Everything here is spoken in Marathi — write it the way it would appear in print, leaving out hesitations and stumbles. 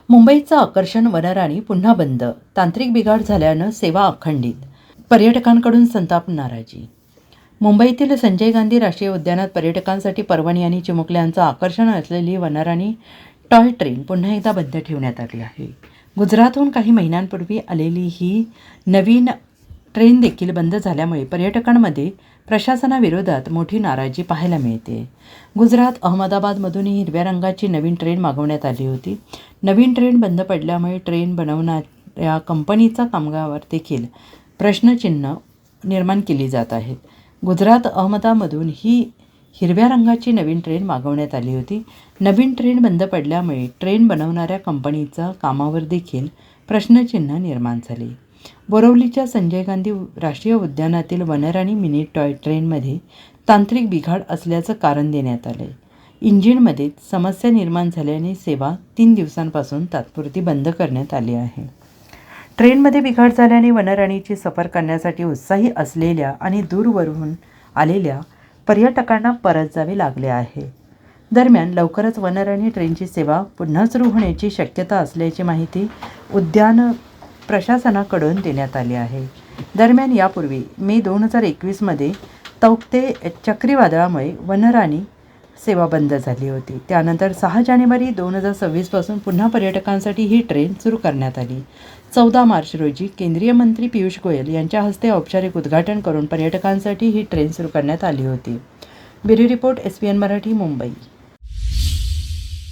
मुंबईचं आकर्षण वनराणी पुन्हा बंद. तांत्रिक बिघाड झाल्यानं सेवा अखंडित. पर्यटकांकडून संताप नाराजी. मुंबईतील संजय गांधी राष्ट्रीय उद्यानात पर्यटकांसाठी पर्वणी आणि चिमुकल्यांचं आकर्षण असलेली वनराणी टॉय ट्रेन पुन्हा एकदा बंद ठेवण्यात आली आहे. गुजरातहून काही महिन्यांपूर्वी आलेली ही नवीन ट्रेन देखील बंद झाल्यामुळे पर्यटकांमध्ये प्रशासनाविरोधात मोठी नाराजी पाहायला मिळते. गुजरात अहमदाबादमधून ही हिरव्या रंगाची नवीन ट्रेन मागवण्यात आली होती. नवीन ट्रेन बंद पडल्यामुळे ट्रेन बनवणाऱ्या कंपनीचा कामगारावर देखील प्रश्नचिन्ह निर्माण केली जात आहेत. गुजरात अहमदाबादमधून ही हिरव्या रंगाची नवीन ट्रेन मागवण्यात आली होती. नवीन ट्रेन बंद पडल्यामुळे ट्रेन बनवणाऱ्या कंपनीचा कामावर देखील प्रश्नचिन्ह निर्माण झाले. बोरिवलीच्या संजय गांधी राष्ट्रीय उद्यानातील वनराणी मिनी टॉय ट्रेनमध्ये तांत्रिक बिघाड असल्याचं कारण देण्यात आलं. इंजिनमध्ये समस्या निर्माण झाल्याने सेवा 3 दिवसांपासून तात्पुरती बंद करण्यात आली आहे. ट्रेनमध्ये बिघाड झाल्याने वनराणीची सफर करण्यासाठी उत्साही असलेल्या आणि दूरवरून आलेल्या पर्यटकांना परत जावे लागले आहे. दरम्यान लवकरच वनराणी ट्रेनची सेवा पुन्हा सुरू होण्याची शक्यता असल्याची माहिती उद्यान प्रशासनाकडून देण्यात आली आहे. दरम्यान यापूर्वी मे 2021मध्ये तौक्ते चक्रीवादळामुळे वनराणी सेवा बंद झाली होती. त्यानंतर 6 जानेवारी 2026 पासून पुन्हा पर्यटकांसाठी ही ट्रेन सुरू करण्यात आली. 14 मार्च रोजी केंद्रीय मंत्री पियुष गोयल यांच्या हस्ते औपचारिक उद्घाटन करून पर्यटकांसाठी ही ट्रेन सुरू करण्यात आली होती. Bureau report, SPN Marathi, Mumbai.